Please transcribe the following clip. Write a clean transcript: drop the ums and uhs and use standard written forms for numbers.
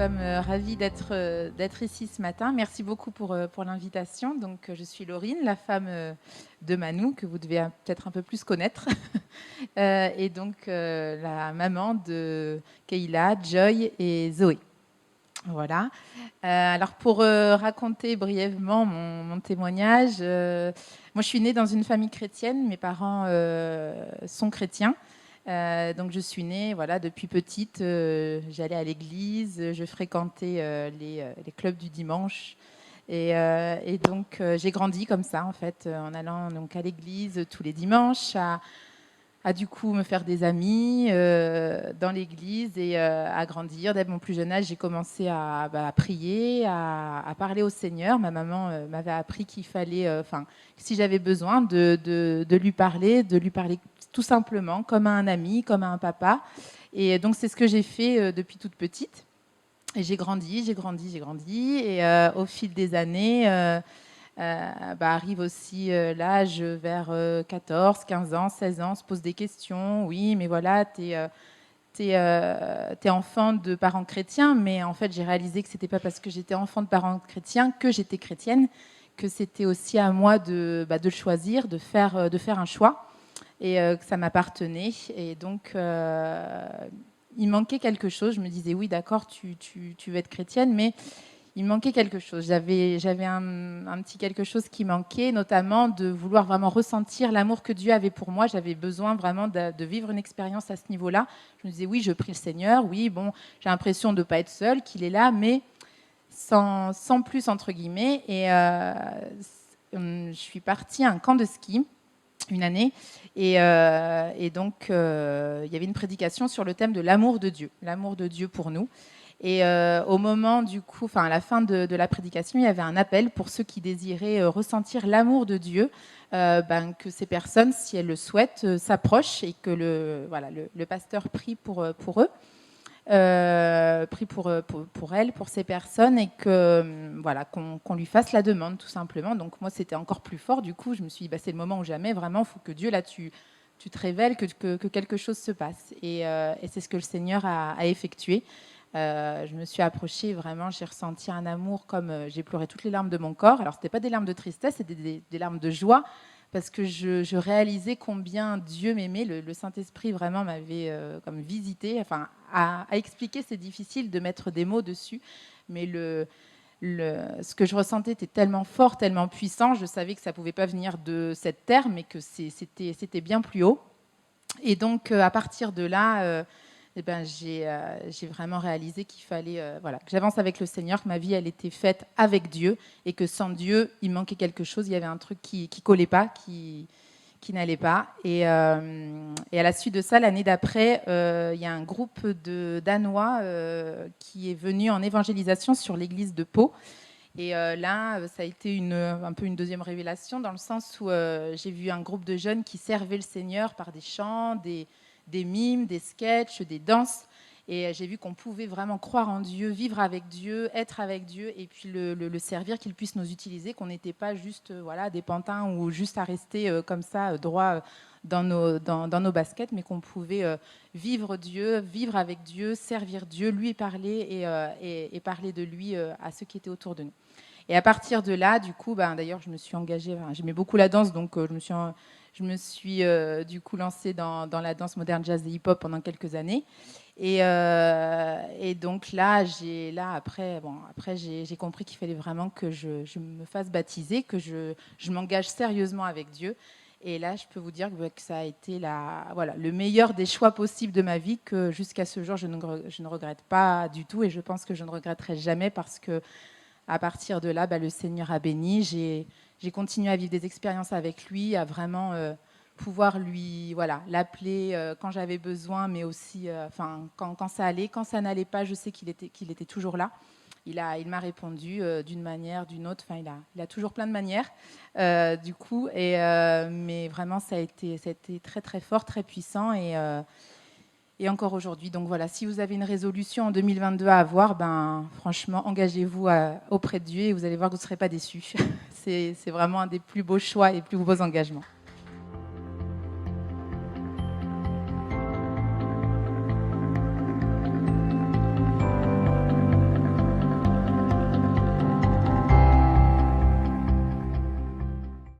sommes ravis d'être ici ce matin. Merci beaucoup pour l'invitation. Donc, je suis Laurine, la femme de Manu, que vous devez peut-être un peu plus connaître, et donc la maman de Kayla, Joy et Zoé. Voilà. Alors, pour raconter brièvement mon témoignage, moi, je suis née dans une famille chrétienne. Mes parents sont chrétiens. Donc, je suis née, voilà, depuis petite, j'allais à l'église, je fréquentais les clubs du dimanche. Et donc, j'ai grandi comme ça, en fait, en allant donc, à l'église tous les dimanches, à du coup me faire des amis dans l'église et à grandir. Dès mon plus jeune âge, j'ai commencé à prier, à parler au Seigneur. Ma maman m'avait appris qu'il fallait, si j'avais besoin, de lui parler tout simplement, comme à un ami, comme à un papa. Et donc, c'est ce que j'ai fait depuis toute petite. Et j'ai grandi. Et au fil des années, arrive aussi l'âge vers 14, 15 ans, 16 ans, on se pose des questions. Oui, mais voilà, t'es enfant de parents chrétiens, mais en fait, j'ai réalisé que c'était pas parce que j'étais enfant de parents chrétiens que j'étais chrétienne, que c'était aussi à moi de le choisir, de faire un choix, et que ça m'appartenait. Et donc, il manquait quelque chose. Je me disais, oui, d'accord, tu veux être chrétienne, mais il me manquait quelque chose. J'avais un petit quelque chose qui manquait, notamment de vouloir vraiment ressentir l'amour que Dieu avait pour moi. J'avais besoin vraiment de vivre une expérience à ce niveau-là. Je me disais, oui, je prie le Seigneur, oui, bon, j'ai l'impression de ne pas être seule, qu'il est là, mais sans plus, entre guillemets. Et je suis partie à un camp de ski une année, et donc il y avait une prédication sur le thème de l'amour de Dieu pour nous. Et au moment du coup, à la fin de la prédication, il y avait un appel pour ceux qui désiraient ressentir l'amour de Dieu, que ces personnes, si elles le souhaitent, s'approchent et que le pasteur prie pour eux. Prie pour elle, pour ces personnes, et que qu'on lui fasse la demande tout simplement. Donc moi c'était encore plus fort, du coup je me suis dit c'est le moment ou jamais, vraiment il faut que Dieu là tu te révèles, que quelque chose se passe, et c'est ce que le Seigneur a effectué. Je me suis approchée, vraiment j'ai ressenti un amour comme j'ai pleuré toutes les larmes de mon corps. Alors c'était pas des larmes de tristesse, c'était des larmes de joie, parce que je réalisais combien Dieu m'aimait. Le Saint-Esprit vraiment m'avait comme visité. À expliquer, c'est difficile de mettre des mots dessus, mais ce que je ressentais était tellement fort, tellement puissant. Je savais que ça ne pouvait pas venir de cette terre, mais que c'était bien plus haut. Et donc, à partir de là, j'ai vraiment réalisé qu'il fallait que j'avance avec le Seigneur, que ma vie, elle était faite avec Dieu, et que sans Dieu, il manquait quelque chose. Il y avait un truc qui collait pas, qui n'allait pas. Et à la suite de ça, l'année d'après, il y a un groupe de Danois qui est venu en évangélisation sur l'église de Pau. Et là, ça a été un peu une deuxième révélation, dans le sens où j'ai vu un groupe de jeunes qui servaient le Seigneur par des chants, des mimes, des sketchs, des danses. Et j'ai vu qu'on pouvait vraiment croire en Dieu, vivre avec Dieu, être avec Dieu, et puis le servir, qu'il puisse nous utiliser, qu'on n'était pas juste des pantins ou juste à rester comme ça, droit dans nos baskets, mais qu'on pouvait vivre Dieu, vivre avec Dieu, servir Dieu, lui parler et parler de lui à ceux qui étaient autour de nous. Et à partir de là, du coup, d'ailleurs, je me suis engagée, j'aimais beaucoup la danse, donc je me suis du coup lancée dans la danse moderne, jazz et hip-hop pendant quelques années. Et donc là, après, j'ai compris qu'il fallait vraiment que je me fasse baptiser, que je m'engage sérieusement avec Dieu. Et là, je peux vous dire que ça a été le meilleur des choix possibles de ma vie, que jusqu'à ce jour, je ne regrette pas du tout, et je pense que je ne regretterai jamais, parce que à partir de là, le Seigneur a béni. J'ai continué à vivre des expériences avec lui, à vraiment pouvoir l'appeler quand j'avais besoin, mais aussi quand ça allait. Quand ça n'allait pas, je sais qu'il était toujours là. Il m'a répondu d'une manière, d'une autre. Il a toujours plein de manières, du coup. Mais vraiment, ça a été très, très fort, très puissant. Et encore aujourd'hui. Donc voilà, si vous avez une résolution en 2022 à avoir, franchement, engagez-vous auprès de Dieu, et vous allez voir que vous ne serez pas déçus. C'est vraiment un des plus beaux choix et plus beaux engagements.